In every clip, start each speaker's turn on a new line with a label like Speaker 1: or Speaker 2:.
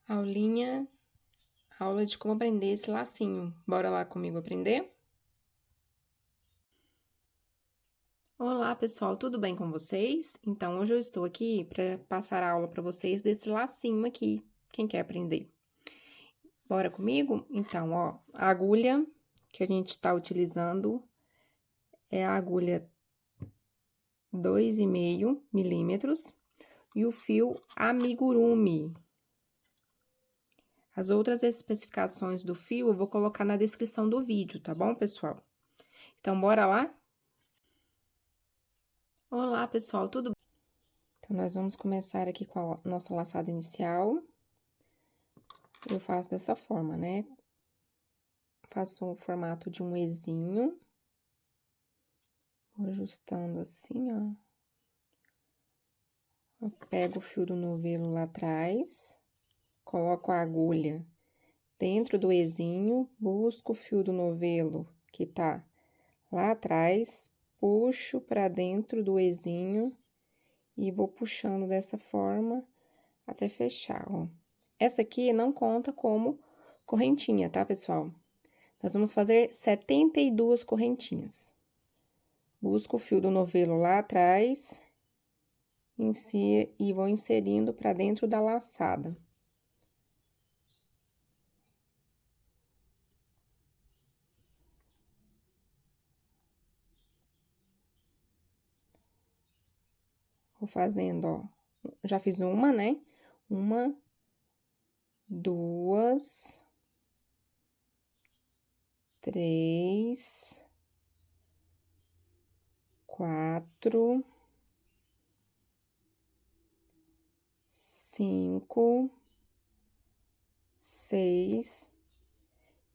Speaker 1: Aulinha, aula de como aprender esse lacinho. Bora lá comigo aprender? Olá, pessoal, tudo bem com vocês? Então, hoje eu estou aqui para passar a aula para vocês desse lacinho aqui. Quem quer aprender? Bora comigo? Então, ó, a agulha que a gente está utilizando é a agulha 2,5 milímetros e o fio amigurumi. As outras especificações do fio eu vou colocar na descrição do vídeo, tá bom, pessoal? Então, bora lá? Olá, pessoal, tudo bem? Então, nós vamos começar aqui com a nossa laçada inicial. Eu faço dessa forma, né? Faço o formato de um Ezinho. Vou ajustando assim, ó. Eu pego o fio do novelo lá atrás, coloco a agulha dentro do Ezinho, busco o fio do novelo que tá lá atrás, puxo pra dentro do Ezinho e vou puxando dessa forma até fechar, ó. Essa aqui não conta como correntinha, tá, pessoal? Nós vamos fazer 72 correntinhas. Busco o fio do novelo lá atrás e vou inserindo para dentro da laçada. Vou fazendo, ó. Já fiz uma, né? Uma, duas, três, quatro, cinco, seis.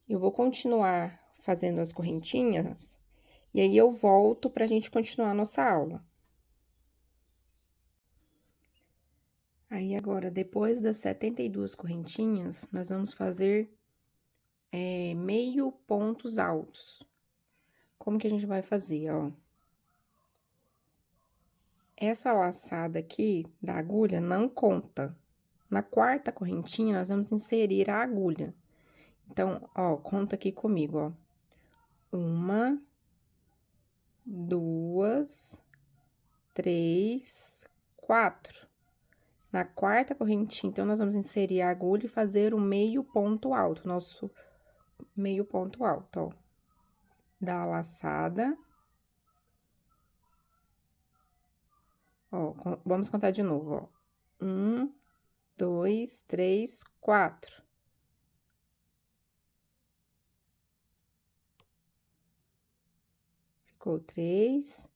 Speaker 1: Eu vou continuar fazendo as correntinhas e aí eu volto pra gente continuar a nossa aula. Aí, agora, depois das 72 correntinhas, nós vamos fazer meio pontos altos. Como que a gente vai fazer, ó? Essa laçada aqui da agulha não conta. Na quarta correntinha, nós vamos inserir a agulha. Então, ó, conta aqui comigo, ó. Uma, duas, três, quatro. Na quarta correntinha, então, nós vamos inserir a agulha e fazer o meio ponto alto, nosso meio ponto alto, ó. Dá a laçada. Ó, vamos contar de novo, ó. 1, 2, 3, 4. Ficou 3,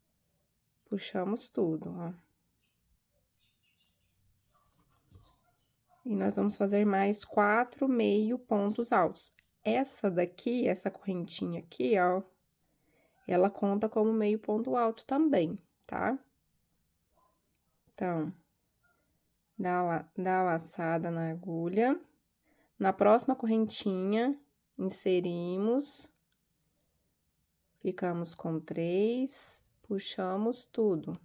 Speaker 1: puxamos tudo, ó. E nós vamos fazer mais 4 meio pontos altos. Essa daqui, essa correntinha aqui, ó, ela conta como meio ponto alto também, tá? Então, dá a laçada na agulha. Na próxima correntinha, inserimos, ficamos com 3, puxamos tudo.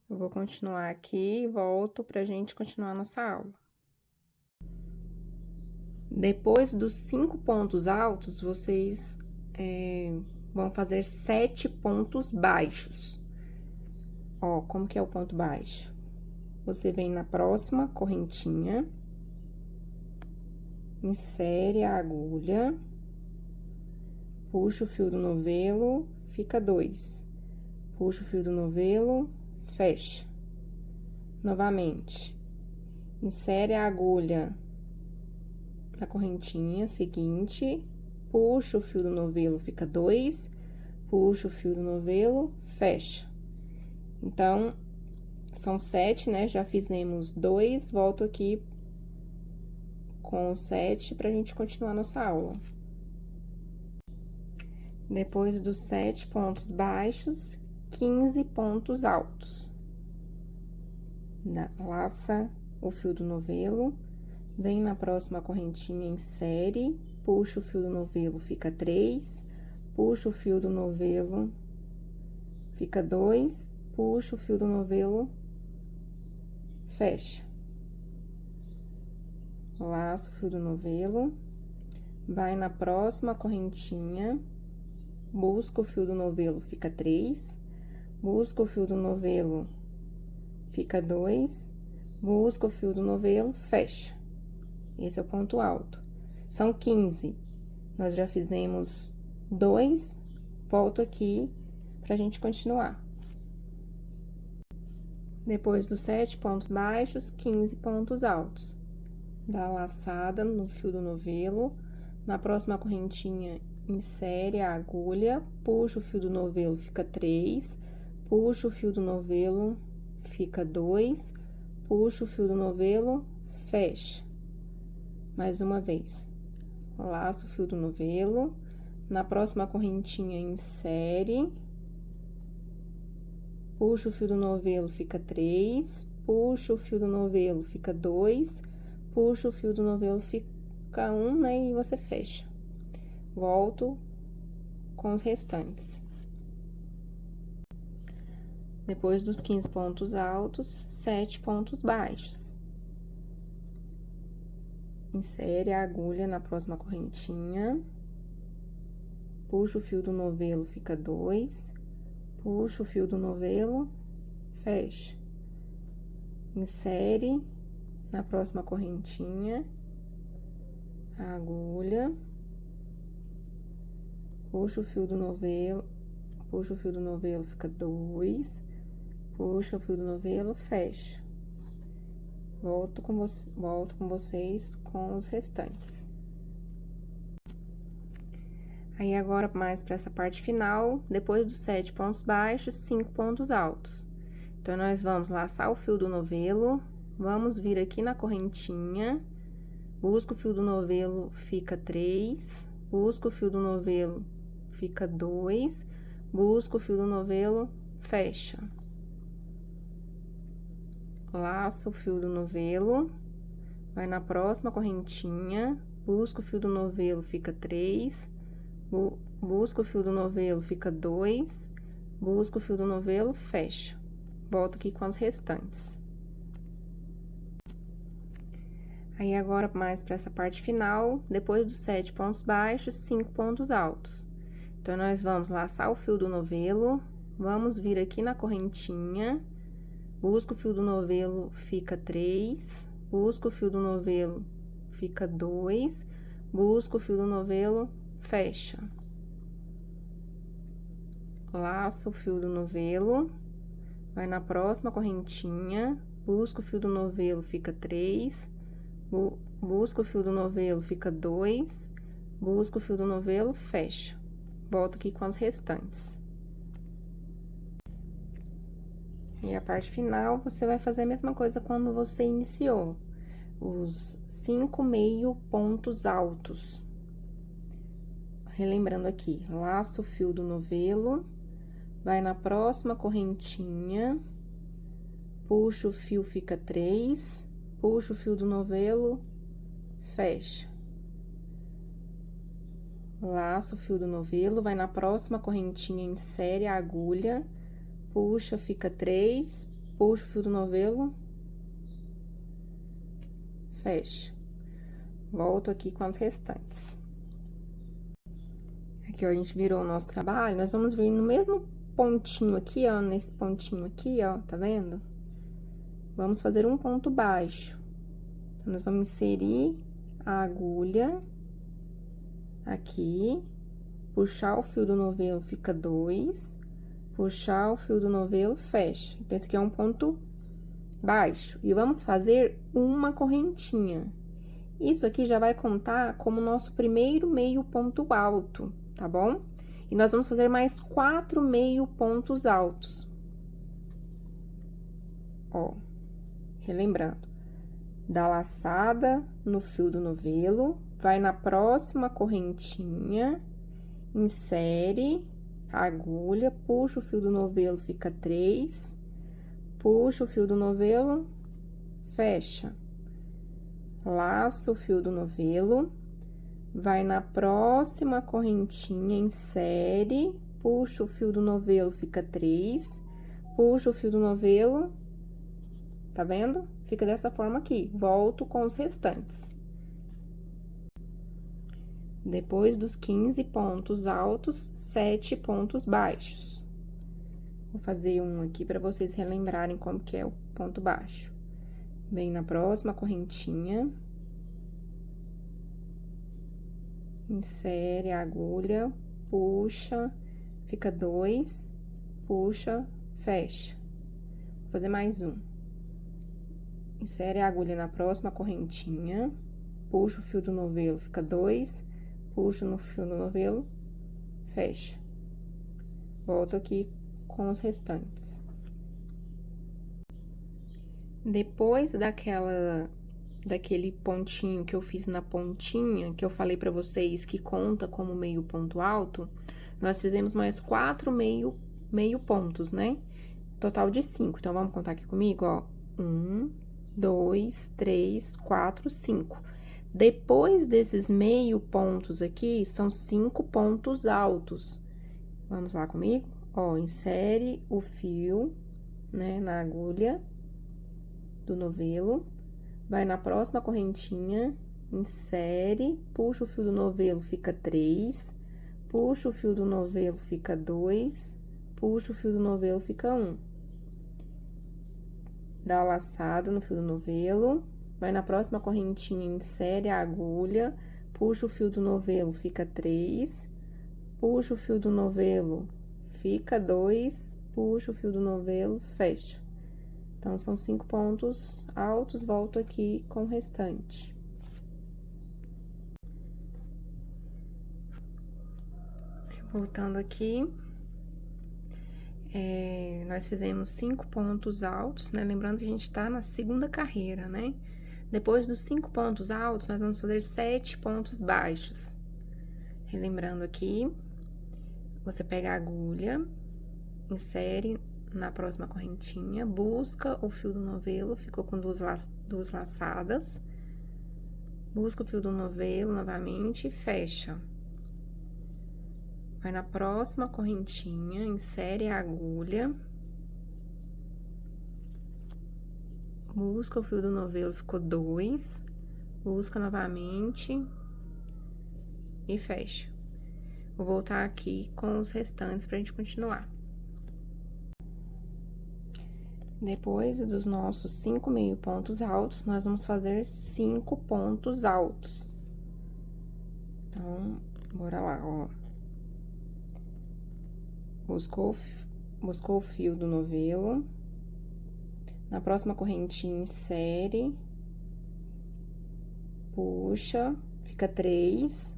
Speaker 1: Eu vou continuar aqui e volto pra gente continuar a nossa aula. Depois dos 5 pontos altos, vocês vão fazer 7 pontos baixos. Ó, como que é o ponto baixo? Você vem na próxima correntinha, insere a agulha, puxa o fio do novelo, fica 2. Puxa o fio do novelo, fecha. Novamente, insere a agulha na correntinha seguinte, puxa o fio do novelo, fica 2, puxa o fio do novelo, fecha. Então, são 7, né? Já fizemos 2, volto aqui com 7 pra gente continuar nossa aula. Depois dos 7 pontos baixos, 15 pontos altos. Laça o fio do novelo, vem na próxima correntinha, insere, puxa o fio do novelo, fica 3, puxa o fio do novelo, fica 2, puxa o fio do novelo, fecha. Laça o fio do novelo, vai na próxima correntinha, busca o fio do novelo, fica 3, busca o fio do novelo, fica 2, busca o fio do novelo, fecha. Esse é o ponto alto. São 15. Nós já fizemos 2, volto aqui pra gente continuar. Depois dos 7 pontos baixos, 15 pontos altos. Dá a laçada no fio do novelo, na próxima correntinha, insere a agulha, puxa o fio do novelo, fica 3, puxa o fio do novelo, fica 2, puxa o fio do novelo, fecha. Mais uma vez. Laça o fio do novelo, na próxima correntinha, insere, puxa o fio do novelo, fica 3, puxa o fio do novelo, fica 2, puxa o fio do novelo, fica 1, né, e você fecha. Volto com os restantes. Depois dos 15 pontos altos, 7 pontos baixos. Insere a agulha na próxima correntinha, puxa o fio do novelo, fica 2, puxa o fio do novelo, fecha. Insere na próxima correntinha a agulha, puxa o fio do novelo, fica 2, puxa o fio do novelo, fecha. Volto com vocês com os restantes. Aí, agora, mais para essa parte final, depois dos 7 pontos baixos, 5 pontos altos. Então, nós vamos laçar o fio do novelo, vamos vir aqui na correntinha, busca o fio do novelo, fica 3, busca o fio do novelo, fica 2, busca o fio do novelo, fecha. Laça o fio do novelo, vai na próxima correntinha, busca o fio do novelo, fica 3, busca o fio do novelo, fica 2, busca o fio do novelo, fecha. Volto aqui com as restantes. Aí, agora, mais para essa parte final, depois dos 7 pontos baixos, 5 pontos altos. Então, nós vamos laçar o fio do novelo, vamos vir aqui na correntinha, busca o fio do novelo, fica 3, busca o fio do novelo, fica 2, busca o fio do novelo, fecha. Laça o fio do novelo, vai na próxima correntinha, busca o fio do novelo, fica 3, busca o fio do novelo, fica 2, busca o fio do novelo, fecha. Volto aqui com as restantes. E a parte final, você vai fazer a mesma coisa quando você iniciou. Os 5 meio pontos altos. Relembrando aqui, laça o fio do novelo, vai na próxima correntinha, puxa o fio, fica 3, puxa o fio do novelo, fecha. Laça o fio do novelo, vai na próxima correntinha, insere a agulha, puxa, fica 3, puxa o fio do novelo, fecha. Volto aqui com as restantes. Aqui, ó, a gente virou o nosso trabalho, nós vamos vir no mesmo pontinho aqui, ó, nesse pontinho aqui, ó, tá vendo? Vamos fazer um ponto baixo. Então, nós vamos inserir a agulha aqui, puxar o fio do novelo, fica 2, puxar o fio do novelo, fecha. Então, esse aqui é um ponto baixo. E vamos fazer uma correntinha. Isso aqui já vai contar como nosso primeiro meio ponto alto, tá bom? E nós vamos fazer mais 4 meio pontos altos. Ó, relembrando, dá laçada no fio do novelo, vai na próxima correntinha, insere a agulha, puxa o fio do novelo, fica 3, puxa o fio do novelo, fecha. Laça o fio do novelo, vai na próxima correntinha, insere, puxo o fio do novelo, fica 3, puxo o fio do novelo, tá vendo? Fica dessa forma aqui, volto com os restantes. Depois dos 15 pontos altos, 7 pontos baixos. Vou fazer um aqui para vocês relembrarem como que é o ponto baixo. Vem na próxima correntinha. Insere a agulha, puxa, fica 2, puxa, fecha. Vou fazer mais um. Insere a agulha na próxima correntinha, puxa o fio do novelo, fica 2, puxo no fio do novelo, fecha. Volto aqui com os restantes. Depois daquele pontinho que eu fiz na pontinha, que eu falei pra vocês que conta como meio ponto alto, nós fizemos mais 4 meio pontos, né? Total de 5. Então, vamos contar aqui comigo, ó. 1, 2, 3, 4, 5. Depois desses meio pontos aqui, são 5 pontos altos. Vamos lá comigo? Ó, insere o fio, né, na agulha do novelo. Vai na próxima correntinha, insere, puxa o fio do novelo, fica 3, puxa o fio do novelo, fica 2, puxa o fio do novelo, fica 1. Dá a laçada no fio do novelo, vai na próxima correntinha, insere a agulha, puxa o fio do novelo, fica 3, puxa o fio do novelo, fica 2, puxa o fio do novelo, fecha. Então, são 5 pontos altos, volto aqui com o restante. Voltando aqui, nós fizemos 5 pontos altos, né? Lembrando que a gente tá na segunda carreira, né? Depois dos 5 pontos altos, nós vamos fazer 7 pontos baixos. Relembrando aqui, você pega a agulha, insere na próxima correntinha, busca o fio do novelo, ficou com duas laçadas, busca o fio do novelo novamente e fecha. Vai na próxima correntinha, insere a agulha, busca o fio do novelo, ficou 2, busca novamente e fecha. Vou voltar aqui com os restantes pra gente continuar. Depois dos nossos 5 meio pontos altos, nós vamos fazer 5 pontos altos. Então, bora lá, ó. Buscou o fio do novelo. Na próxima correntinha, insere. Puxa, fica 3.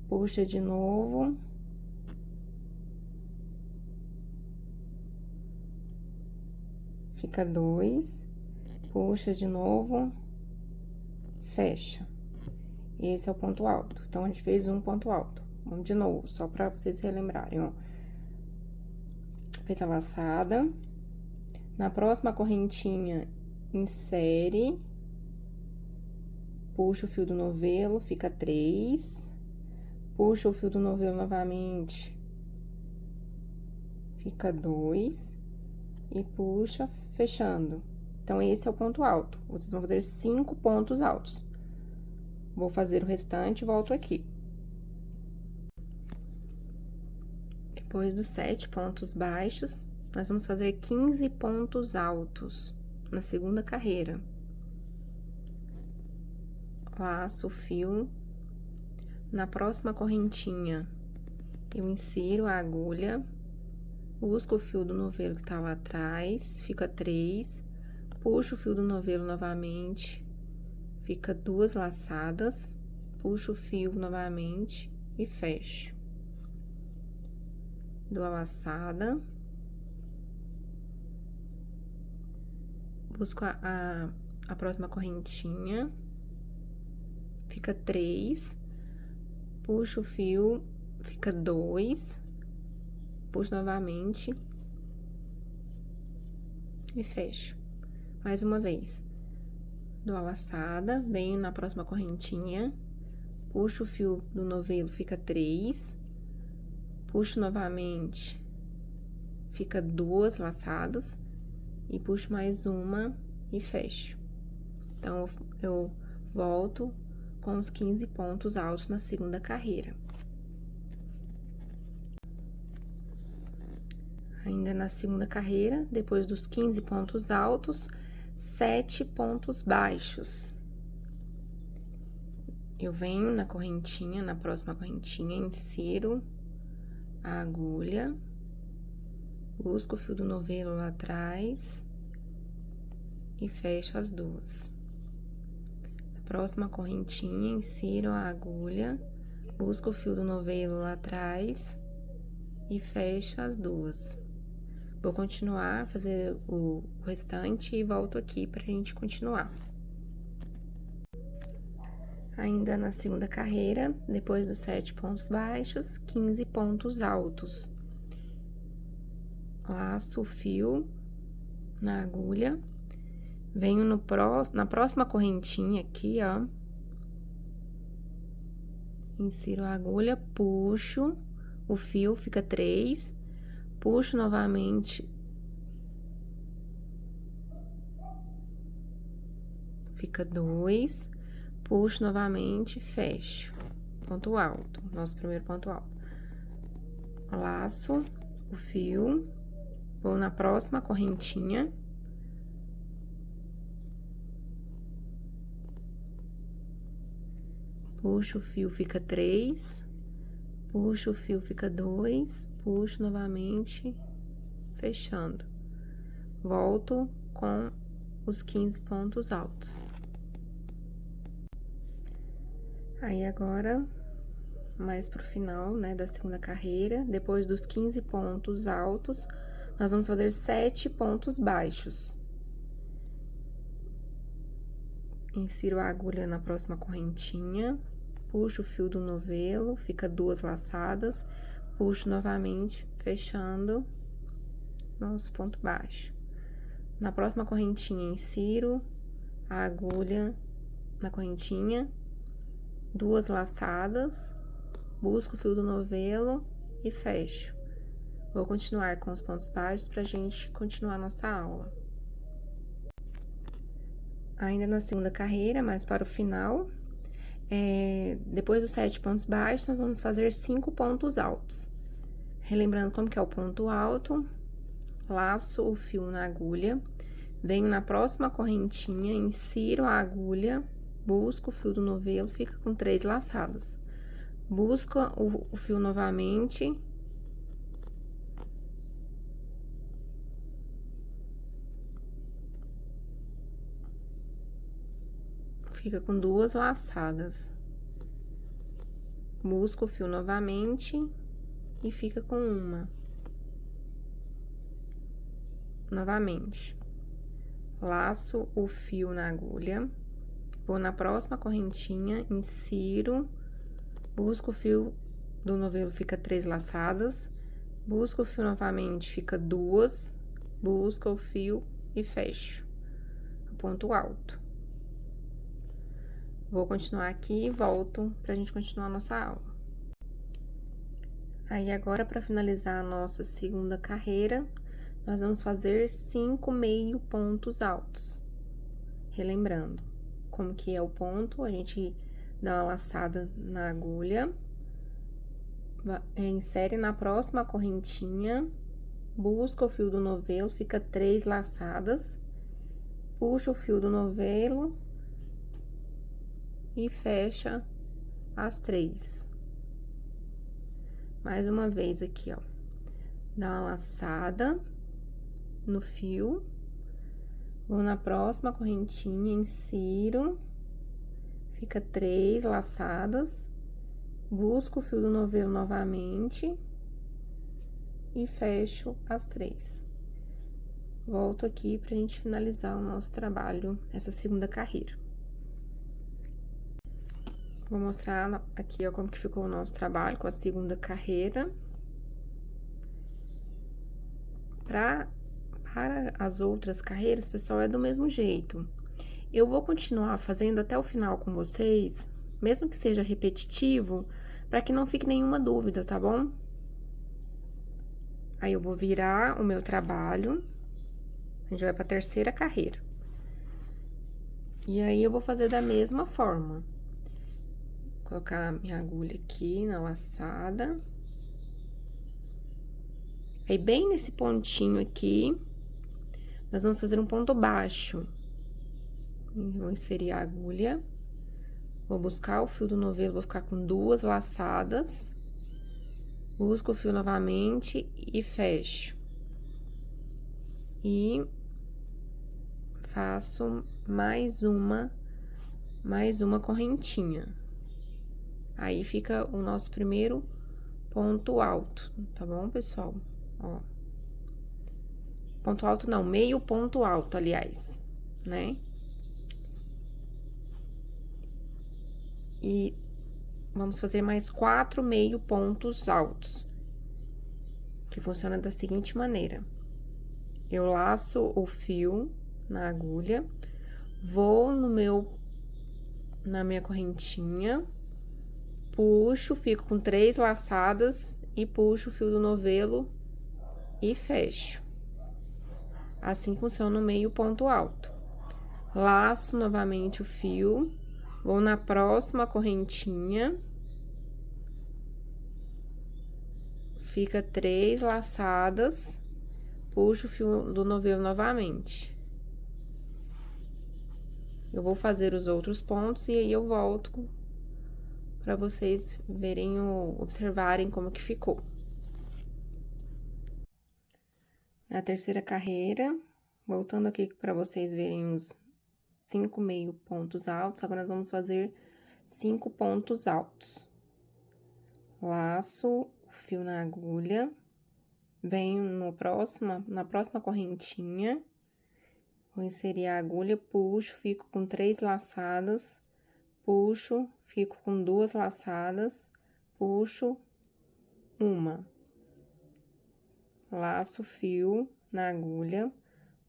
Speaker 1: Puxa de novo. Fica 2, puxa de novo, fecha. Esse é o ponto alto. Então, a gente fez um ponto alto. Vamos de novo, só pra vocês relembrarem, ó. Fez a laçada. Na próxima correntinha, insere. Puxa o fio do novelo, fica 3. Puxa o fio do novelo novamente. Fica 2. E puxa, fechando. Então, esse é o ponto alto. Vocês vão fazer 5 pontos altos. Vou fazer o restante e volto aqui. Depois dos 7 pontos baixos, nós vamos fazer 15 pontos altos na segunda carreira. Laço o fio. Na próxima correntinha, eu insiro a agulha. Busco o fio do novelo que tá lá atrás, fica 3, puxo o fio do novelo novamente, fica 2 laçadas, puxo o fio novamente e fecho. Dou a laçada, busco a próxima correntinha, fica 3, puxo o fio, fica 2, puxo novamente e fecho. Mais uma vez. Dou a laçada, venho na próxima correntinha, puxo o fio do novelo, fica 3, puxo novamente, fica 2 laçadas, e puxo mais uma e fecho. Então, eu volto com os 15 pontos altos na segunda carreira. Ainda na segunda carreira, depois dos 15 pontos altos, 7 pontos baixos. Eu venho na correntinha, na próxima correntinha, insiro a agulha, busco o fio do novelo lá atrás e fecho as duas. Na próxima correntinha, insiro a agulha, busco o fio do novelo lá atrás e fecho as duas. Vou continuar a fazer o restante e volto aqui pra gente continuar. Ainda na segunda carreira, depois dos 7 pontos baixos, 15 pontos altos. Laço o fio na agulha, venho na próxima correntinha aqui, ó. Insiro a agulha, puxo o fio, fica 3, puxo novamente, fica 2, puxo novamente, fecho. Ponto alto, nosso primeiro ponto alto. Laço o fio, vou na próxima correntinha. Puxo o fio, fica 3, puxo o fio, fica 2, puxo novamente, fechando. Volto com os 15 pontos altos. Aí, agora, mais pro final, né, da segunda carreira, depois dos 15 pontos altos, nós vamos fazer 7 pontos baixos. Insiro a agulha na próxima correntinha, puxo o fio do novelo, fica 2 laçadas, puxo novamente, fechando nosso ponto baixo. Na próxima correntinha, insiro a agulha na correntinha, 2 laçadas, busco o fio do novelo e fecho. Vou continuar com os pontos baixos pra gente continuar nossa aula. Ainda na segunda carreira, mais para o final, depois dos 7 pontos baixos, nós vamos fazer 5 pontos altos. Relembrando como que é o ponto alto, laço o fio na agulha, venho na próxima correntinha, insiro a agulha, busco o fio do novelo, fica com 3 laçadas. Busco o fio novamente. Fica com 2 laçadas. Busco o fio novamente e fica com uma. Novamente. Laço o fio na agulha, vou na próxima correntinha, insiro, busco o fio do novelo, fica 3 laçadas, busco o fio novamente, fica 2, busco o fio e fecho. Ponto alto. Vou continuar aqui e volto pra gente continuar a nossa aula. Aí, agora, pra finalizar a nossa segunda carreira, nós vamos fazer 5 meio pontos altos. Relembrando, como que é o ponto, a gente dá uma laçada na agulha, insere na próxima correntinha, busca o fio do novelo, fica 3 laçadas, puxa o fio do novelo e fecha as 3. Mais uma vez aqui, ó. Dá uma laçada no fio, vou na próxima correntinha, insiro, fica 3 laçadas, busco o fio do novelo novamente e fecho as 3. Volto aqui pra gente finalizar o nosso trabalho, essa segunda carreira. Vou mostrar aqui, ó, como que ficou o nosso trabalho com a segunda carreira. Para as outras carreiras, pessoal, é do mesmo jeito. Eu vou continuar fazendo até o final com vocês, mesmo que seja repetitivo, para que não fique nenhuma dúvida, tá bom? Aí, eu vou virar o meu trabalho, a gente vai pra terceira carreira. E aí, eu vou fazer da mesma forma. Colocar a minha agulha aqui na laçada. Aí, bem nesse pontinho aqui, nós vamos fazer um ponto baixo. Vou inserir a agulha. Vou buscar o fio do novelo, vou ficar com 2 laçadas. Busco o fio novamente e fecho. E faço mais uma correntinha. Aí, fica o nosso primeiro ponto alto, tá bom, pessoal? Ó. Ponto alto não, meio ponto alto, aliás, né? E vamos fazer mais 4 meio pontos altos, que funciona da seguinte maneira. Eu laço o fio na agulha, vou na minha correntinha, puxo, fico com 3 laçadas e puxo o fio do novelo e fecho. Assim funciona o meio ponto alto. Laço novamente o fio, vou na próxima correntinha, fica 3 laçadas, puxo o fio do novelo novamente. Eu vou fazer os outros pontos e aí eu volto para vocês verem observarem como que ficou. Na terceira carreira, voltando aqui para vocês verem os 5 meio pontos altos, agora nós vamos fazer 5 pontos altos. Laço o fio na agulha, venho na próxima correntinha, vou inserir a agulha, puxo, fico com 3 laçadas, puxo, fico com 2 laçadas, puxo uma. Laço o fio na agulha,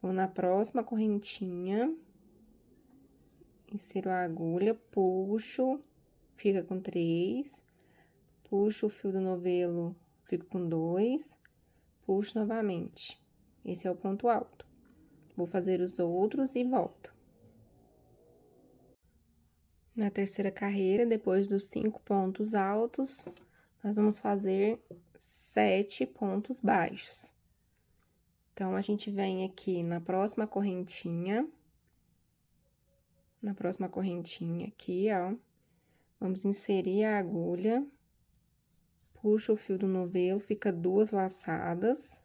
Speaker 1: vou na próxima correntinha, insiro a agulha, puxo, fica com 3, puxo o fio do novelo, fico com 2, puxo novamente. Esse é o ponto alto. Vou fazer os outros e volto. Na terceira carreira, depois dos 5 pontos altos, nós vamos fazer 7 pontos baixos. Então, a gente vem aqui na próxima correntinha aqui, ó, vamos inserir a agulha, puxa o fio do novelo, fica 2 laçadas,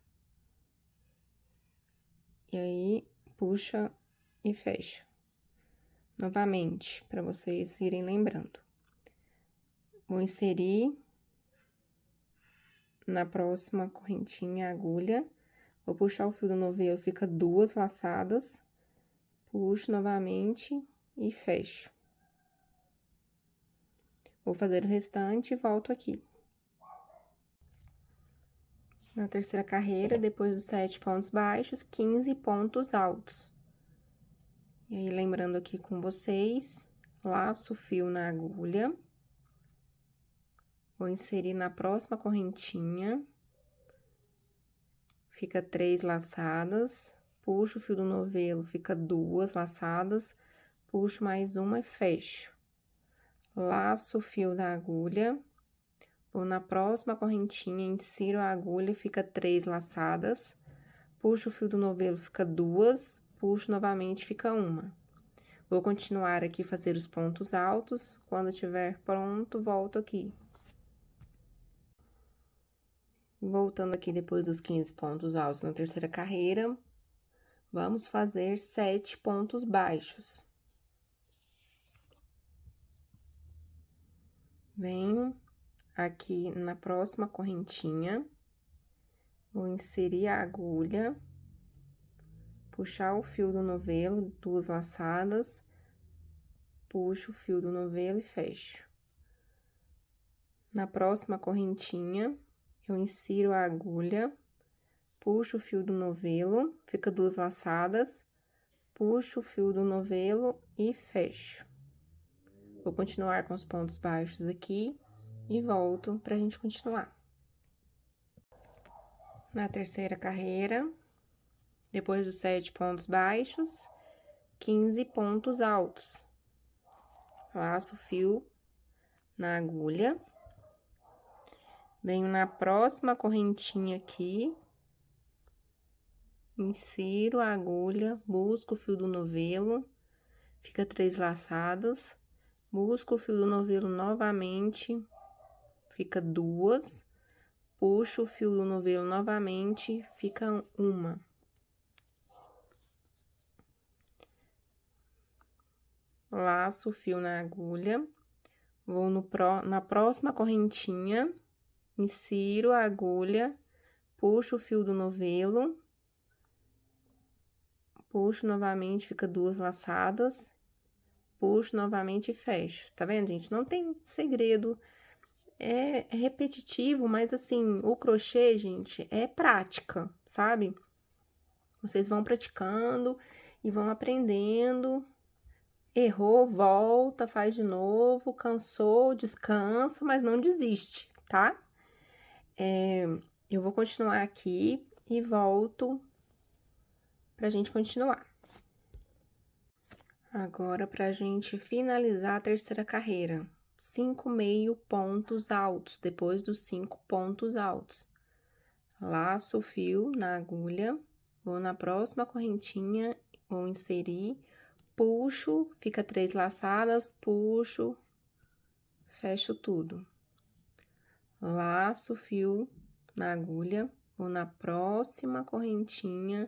Speaker 1: e aí, puxa e fecha. Novamente, para vocês irem lembrando. Vou inserir na próxima correntinha a agulha, vou puxar o fio do novelo, fica 2 laçadas, puxo novamente e fecho. Vou fazer o restante e volto aqui. Na terceira carreira, depois dos 7 pontos baixos, 15 pontos altos. E aí, lembrando aqui com vocês, laço o fio na agulha, vou inserir na próxima correntinha, fica 3 laçadas, puxo o fio do novelo, fica 2 laçadas, puxo mais uma e fecho. Laço o fio da agulha, vou na próxima correntinha, insiro a agulha, fica 3 laçadas, puxo o fio do novelo, fica 2, puxo novamente, fica uma. Vou continuar aqui fazer os pontos altos, quando tiver pronto, volto aqui. Voltando aqui depois dos 15 pontos altos na terceira carreira, vamos fazer 7 pontos baixos. Venho aqui na próxima correntinha, vou inserir a agulha, puxar o fio do novelo, 2 laçadas, puxo o fio do novelo e fecho. Na próxima correntinha, eu insiro a agulha, puxo o fio do novelo, fica 2 laçadas, puxo o fio do novelo e fecho. Vou continuar com os pontos baixos aqui e volto pra gente continuar. Na terceira carreira, depois dos 7 pontos baixos, 15 pontos altos. Laço o fio na agulha. Venho na próxima correntinha aqui. Insiro a agulha, busco o fio do novelo. Fica 3 laçadas. Busco o fio do novelo novamente. Fica 2. Puxo o fio do novelo novamente. Fica 1. Laço o fio na agulha, vou na próxima correntinha, insiro a agulha, puxo o fio do novelo, puxo novamente, fica 2 laçadas, puxo novamente e fecho. Tá vendo, gente? Não tem segredo, é repetitivo, mas assim, o crochê, gente, é prática, sabe? Vocês vão praticando e vão aprendendo. Errou, volta, faz de novo, cansou, descansa, mas não desiste, tá? Eu vou continuar aqui e volto pra gente continuar. Agora, pra gente finalizar a terceira carreira, 5 meio pontos altos, depois dos 5 pontos altos. Laço o fio na agulha, vou na próxima correntinha, vou inserir, puxo, fica 3 laçadas, puxo, fecho tudo. Laço o fio na agulha, vou na próxima correntinha,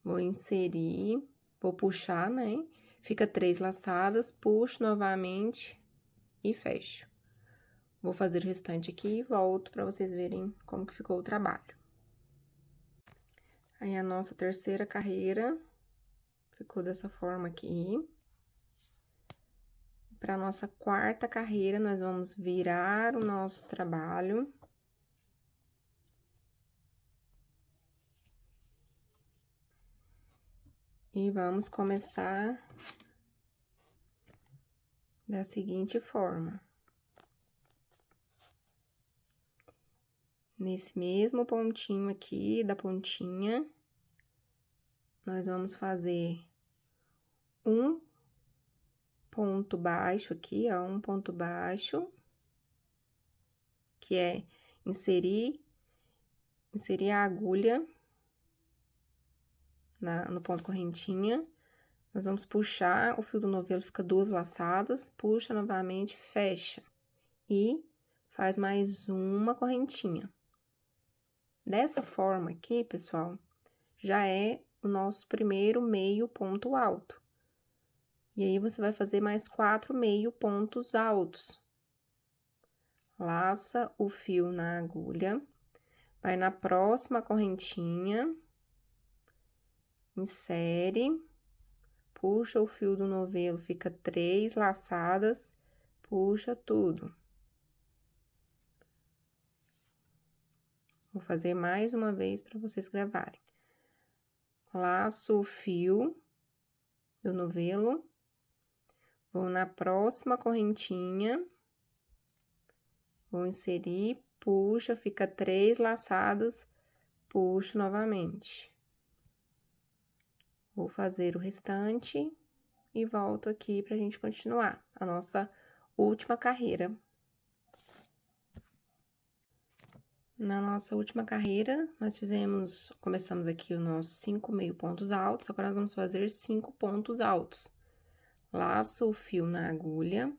Speaker 1: vou inserir, vou puxar, né? Fica 3 laçadas, puxo novamente e fecho. Vou fazer o restante aqui e volto para vocês verem como que ficou o trabalho. Aí, a nossa terceira carreira ficou dessa forma aqui. Para nossa quarta carreira, nós vamos virar o nosso trabalho. E vamos começar da seguinte forma. Nesse mesmo pontinho aqui, da pontinha, nós vamos fazer um ponto baixo aqui, ó, um ponto baixo, que é inserir a agulha no ponto correntinha. Nós vamos puxar o fio do novelo, fica 2 laçadas, puxa novamente, fecha. E faz mais uma correntinha. Dessa forma aqui, pessoal, já é o nosso primeiro meio ponto alto. E aí, você vai fazer mais 4 meio pontos altos. Laça o fio na agulha, vai na próxima correntinha, insere, puxa o fio do novelo, fica 3 laçadas, puxa tudo. Vou fazer mais uma vez para vocês gravarem. Laço o fio do novelo, vou na próxima correntinha, vou inserir, puxa, fica 3 laçadas, puxo novamente. Vou fazer o restante e volto aqui pra gente continuar a nossa última carreira. Na nossa última carreira, nós começamos aqui os nossos 5 meio pontos altos, agora nós vamos fazer 5 pontos altos. Laço o fio na agulha,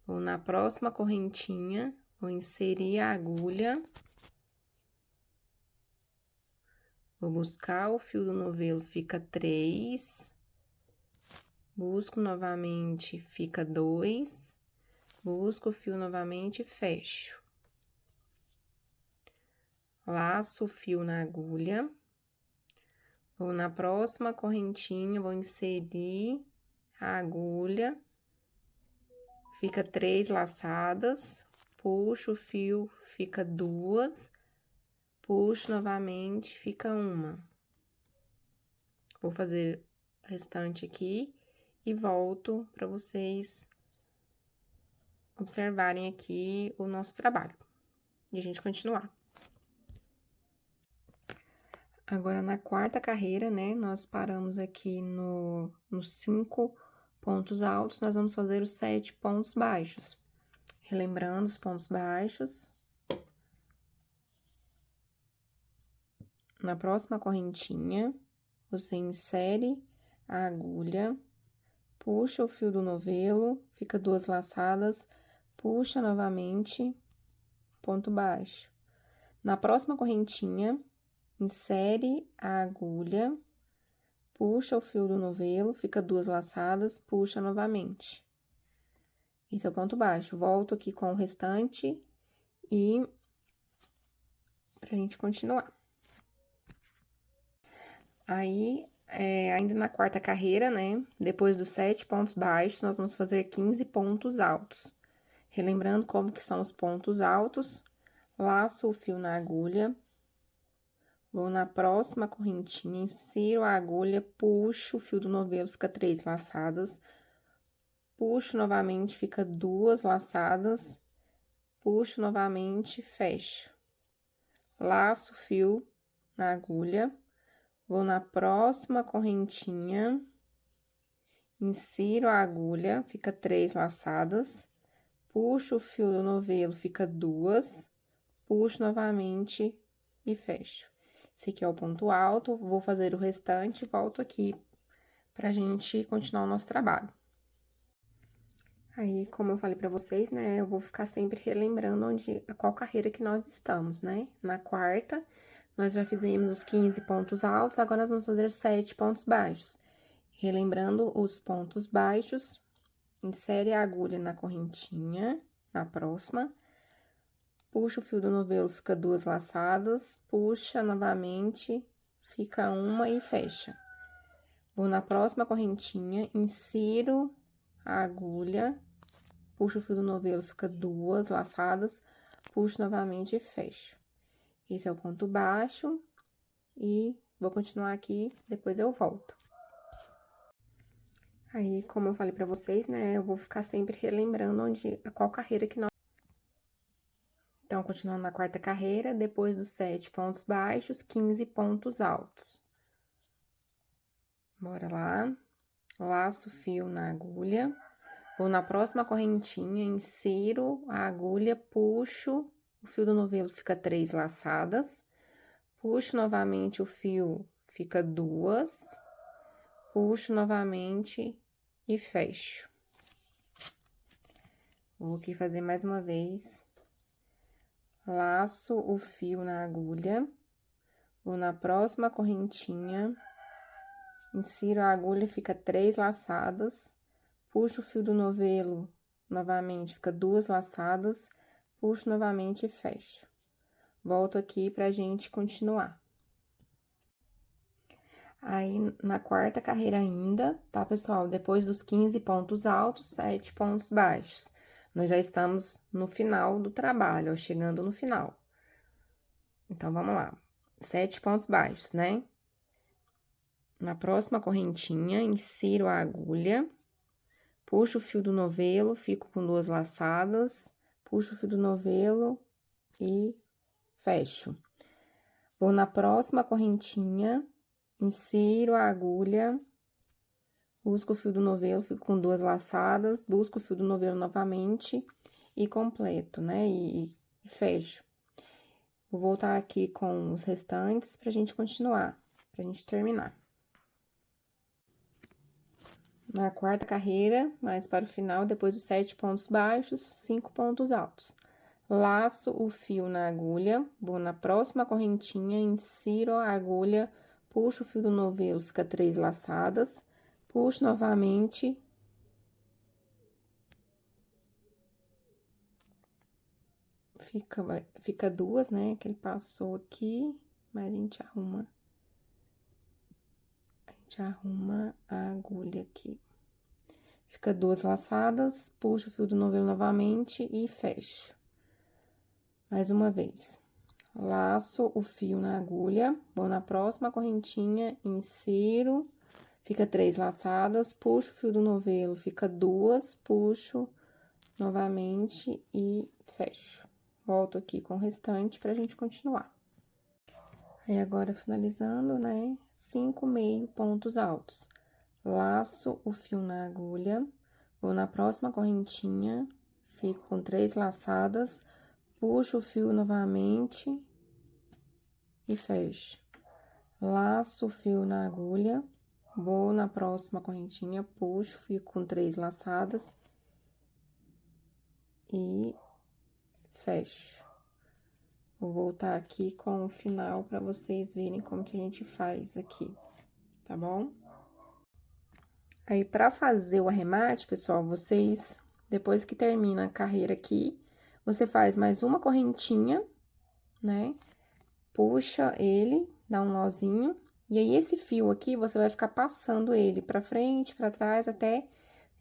Speaker 1: vou na próxima correntinha, vou inserir a agulha, vou buscar o fio do novelo, fica 3, busco novamente, fica 2, busco o fio novamente e fecho. Laço o fio na agulha, vou na próxima correntinha, vou inserir a agulha, fica 3 laçadas, puxo o fio, fica 2, puxo novamente, fica 1. Vou fazer o restante aqui e volto para vocês observarem aqui o nosso trabalho e a gente continuar. Agora, na quarta carreira, né, nós paramos aqui nos 5 pontos altos, nós vamos fazer os 7 pontos baixos. Relembrando os pontos baixos. Na próxima correntinha, você insere a agulha, puxa o fio do novelo, fica 2 laçadas, puxa novamente, ponto baixo. Na próxima correntinha, insere a agulha, puxa o fio do novelo, fica 2 laçadas, puxa novamente. Esse é o ponto baixo. Volto aqui com o restante e pra gente continuar. Aí, ainda na quarta carreira, né? Depois dos 7 pontos baixos, nós vamos fazer 15 pontos altos. Relembrando como que são os pontos altos, laço o fio na agulha, vou na próxima correntinha, insiro a agulha, puxo o fio do novelo, fica 3 laçadas, puxo novamente, fica 2 laçadas, puxo novamente, fecho. Laço o fio na agulha, vou na próxima correntinha, insiro a agulha, fica 3 laçadas, puxo o fio do novelo, fica 2, puxo novamente e fecho. Esse aqui é o ponto alto, vou fazer o restante e volto aqui pra gente continuar o nosso trabalho. Aí, como eu falei pra vocês, né, eu vou ficar sempre relembrando qual carreira que nós estamos, né? Na quarta, nós já fizemos os 15 pontos altos, agora nós vamos fazer 7 pontos baixos. Relembrando os pontos baixos, insere a agulha na correntinha, na próxima, puxa o fio do novelo, fica 2 laçadas, puxa novamente, fica uma e fecha. Vou na próxima correntinha, insiro a agulha, puxo o fio do novelo, fica 2 laçadas, puxo novamente e fecho. Esse é o ponto baixo e vou continuar aqui, depois eu volto. Aí, como eu falei pra vocês, né, eu vou ficar sempre relembrando qual carreira que nós... Então, continuando na quarta carreira, depois dos 7 pontos baixos, 15 pontos altos. Bora lá. Laço o fio na agulha, vou na próxima correntinha, insiro a agulha, puxo o fio do novelo, fica 3 laçadas, puxo novamente o fio, fica 2, puxo novamente e fecho. Vou aqui fazer mais uma vez. Laço o fio na agulha, vou na próxima correntinha, insiro a agulha, fica 3 laçadas, puxo o fio do novelo, novamente, fica 2 laçadas, puxo novamente e fecho. Volto aqui pra gente continuar. Aí, na quarta carreira ainda, tá, pessoal? Depois dos 15 pontos altos, 7 pontos baixos. Nós já estamos no final do trabalho, ó, chegando no final. Então, vamos lá. 7 pontos baixos, né? Na próxima correntinha, insiro a agulha, puxo o fio do novelo, fico com 2 laçadas, puxo o fio do novelo e fecho. Vou na próxima correntinha, insiro a agulha, busco o fio do novelo, fico com 2 laçadas, busco o fio do novelo novamente e completo, né? E fecho. Vou voltar aqui com os restantes pra gente continuar, pra gente terminar. Na quarta carreira, mais para o final, depois dos 7 pontos baixos, 5 pontos altos. Laço o fio na agulha, vou na próxima correntinha, insiro a agulha, puxo o fio do novelo, fica 3 laçadas, puxo novamente. Fica 2, né, que ele passou aqui, mas a gente arruma a agulha aqui. Fica 2 laçadas, puxo o fio do novelo novamente e fecho. Mais uma vez. Laço o fio na agulha, vou na próxima correntinha, insiro, fica 3 laçadas, puxo o fio do novelo, fica 2, puxo novamente e fecho. Volto aqui com o restante pra gente continuar. Aí, agora, finalizando, né? 5 meio pontos altos. Laço o fio na agulha, vou na próxima correntinha, fico com 3 laçadas, puxo o fio novamente e fecho. Laço o fio na agulha, vou na próxima correntinha, puxo, fico com 3 laçadas e fecho. Vou voltar aqui com o final para vocês verem como que a gente faz aqui, tá bom? Aí, para fazer o arremate, pessoal, vocês, depois que termina a carreira aqui, você faz mais uma correntinha, né? Puxa ele, dá um nozinho, e aí, esse fio aqui, você vai ficar passando ele pra frente, pra trás, até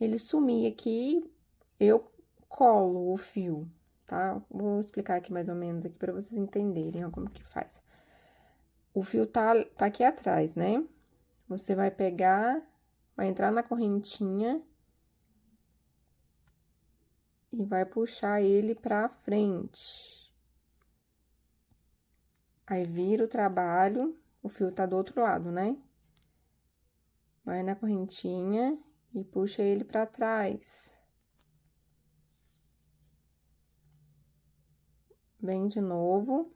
Speaker 1: ele sumir aqui, eu colo o fio, tá? Vou explicar aqui mais ou menos aqui pra vocês entenderem, ó, como que faz. O fio tá aqui atrás, né? Você vai pegar, vai entrar na correntinha e vai puxar ele pra frente. Aí, vira o trabalho, o fio tá do outro lado, né? Vai na correntinha e puxa ele pra trás. Vem de novo,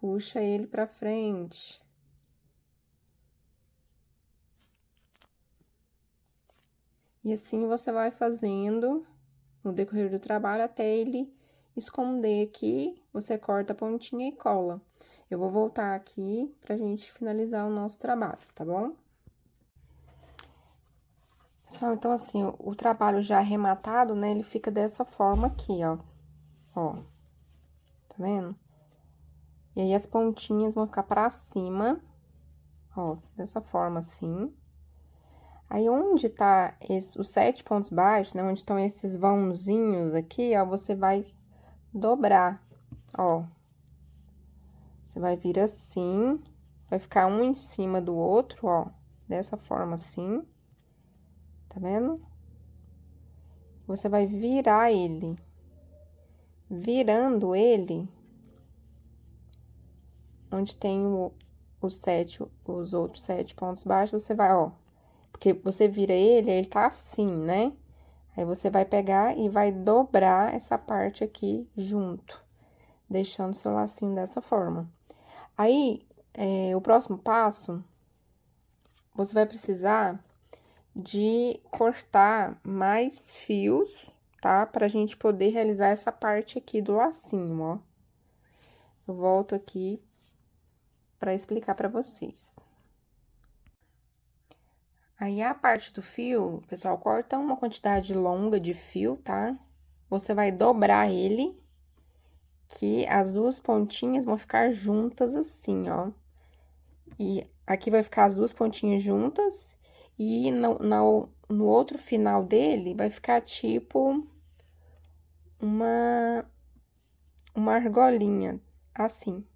Speaker 1: puxa ele pra frente. E assim você vai fazendo no decorrer do trabalho até ele esconder aqui, você corta a pontinha e cola. Eu vou voltar aqui pra gente finalizar o nosso trabalho, tá bom? Pessoal, então assim, o trabalho já arrematado, né, ele fica dessa forma aqui, ó. Ó, tá vendo? E aí, as pontinhas vão ficar pra cima, ó, dessa forma assim. Aí, onde tá os 7 pontos baixos, né, onde estão esses vãozinhos aqui, ó, você vai dobrar, ó. Você vai vir assim, vai ficar um em cima do outro, ó, dessa forma assim, tá vendo? Você vai virar ele. Virando ele, onde tem os outros 7 pontos baixos, você vai, ó, porque você vira ele tá assim, né? Aí, você vai pegar e vai dobrar essa parte aqui junto, deixando seu lacinho dessa forma. Aí, o próximo passo, você vai precisar de cortar mais fios, tá? Pra gente poder realizar essa parte aqui do lacinho, ó. Eu volto aqui pra explicar pra vocês. Aí, a parte do fio, pessoal, corta uma quantidade longa de fio, tá? Você vai dobrar ele, que as duas pontinhas vão ficar juntas assim, ó. E aqui vai ficar as duas pontinhas juntas, e no outro final dele vai ficar tipo uma argolinha, assim.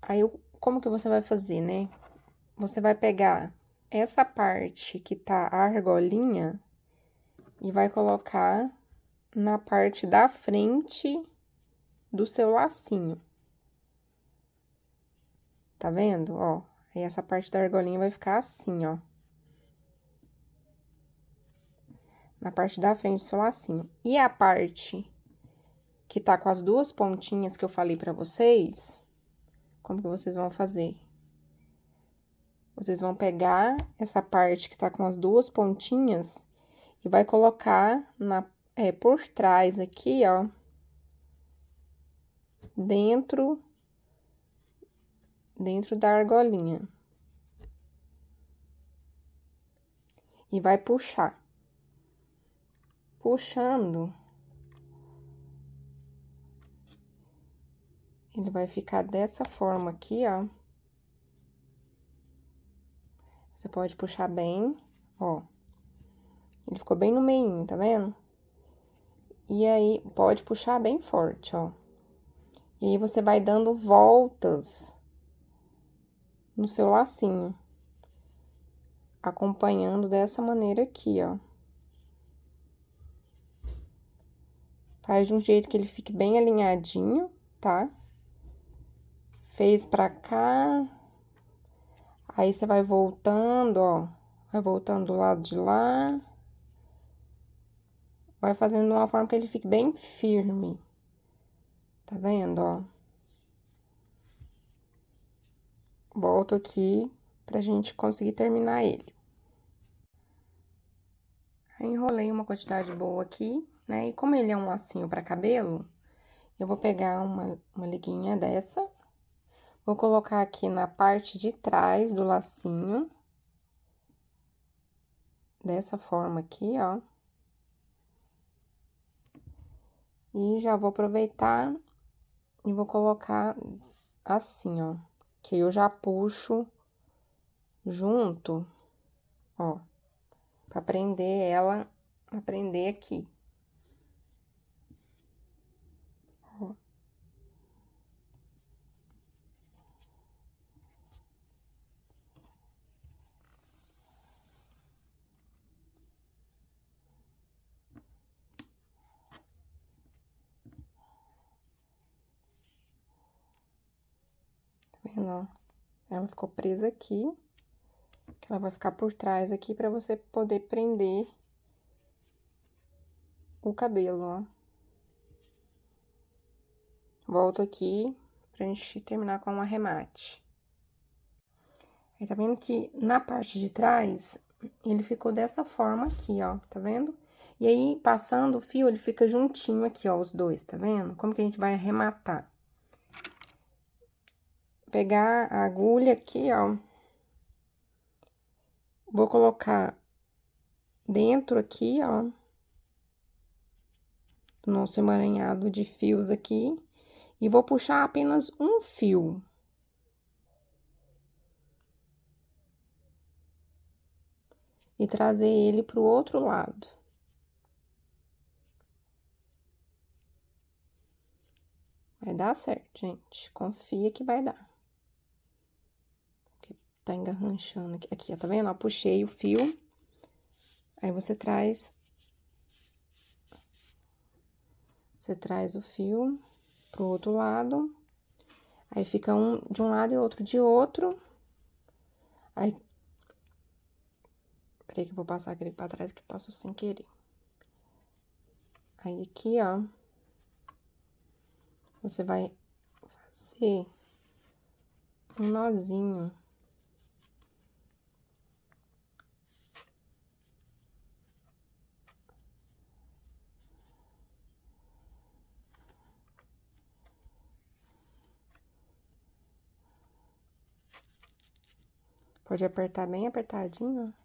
Speaker 1: Aí, como que você vai fazer, né? Você vai pegar essa parte que tá a argolinha e vai colocar na parte da frente do seu lacinho. Tá vendo? Ó, aí essa parte da argolinha vai ficar assim, ó. Na parte da frente do seu lacinho. E a parte que tá com as duas pontinhas que eu falei pra vocês, como que vocês vão fazer? Vocês vão pegar essa parte que tá com as duas pontinhas e vai colocar por trás aqui, ó, dentro da argolinha. E vai puxar. Puxando, ele vai ficar dessa forma aqui, ó. Você pode puxar bem, ó. Ele ficou bem no meinho, tá vendo? E aí, pode puxar bem forte, ó. E aí, você vai dando voltas no seu lacinho. Acompanhando dessa maneira aqui, ó. Faz de um jeito que ele fique bem alinhadinho, tá? fez pra cá, aí você vai voltando, ó, vai voltando do lado de lá, vai fazendo de uma forma que ele fique bem firme, tá vendo, ó? Volto aqui pra gente conseguir terminar ele. Aí, enrolei uma quantidade boa aqui, né? E como ele é um lacinho pra cabelo, eu vou pegar uma liguinha dessa, vou colocar aqui na parte de trás do lacinho, dessa forma aqui, ó. E já vou aproveitar e vou colocar assim, ó. Que eu já puxo junto, ó. Pra prender ela, pra prender aqui. Ó. Tá vendo, ó? Ela ficou presa aqui. Que ela vai ficar por trás aqui pra você poder prender o cabelo, ó. Volto aqui pra gente terminar com um arremate. Aí, tá vendo que na parte de trás, ele ficou dessa forma aqui, ó, tá vendo? E aí, passando o fio, ele fica juntinho aqui, ó, os dois, tá vendo? Como que a gente vai arrematar? Pegar a agulha aqui, ó. Vou colocar dentro aqui, ó, do nosso emaranhado de fios aqui. E vou puxar apenas um fio. E trazer ele pro outro lado. Vai dar certo, gente. Confia que vai dar. Porque tá engarranchando aqui. Aqui, ó, tá vendo? Ó, puxei o fio. Aí, você traz o fio pro outro lado. Aí, fica um de um lado e outro de outro. Aí, peraí que eu vou passar aquele pra trás que passou sem querer. Aí, aqui, ó, você vai fazer um nozinho. Pode apertar bem apertadinho, ó.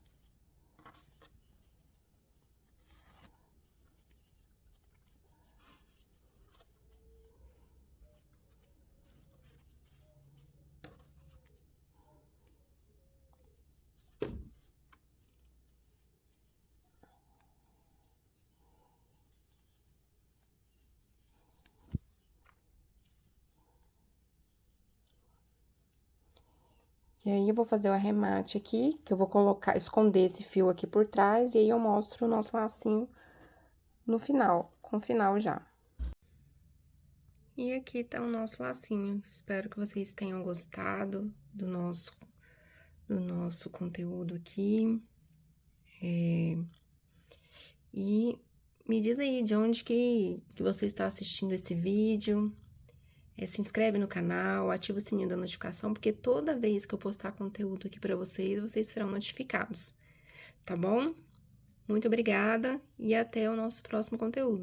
Speaker 1: E aí, eu vou fazer o arremate aqui, que eu vou colocar, esconder esse fio aqui por trás, e aí eu mostro o nosso lacinho no final, com o final já. E aqui tá o nosso lacinho. Espero que vocês tenham gostado do nosso conteúdo aqui. E me diz aí de onde que você está assistindo esse vídeo. Se inscreve no canal, ativa o sininho da notificação, porque toda vez que eu postar conteúdo aqui pra vocês, vocês serão notificados, tá bom? Muito obrigada e até o nosso próximo conteúdo.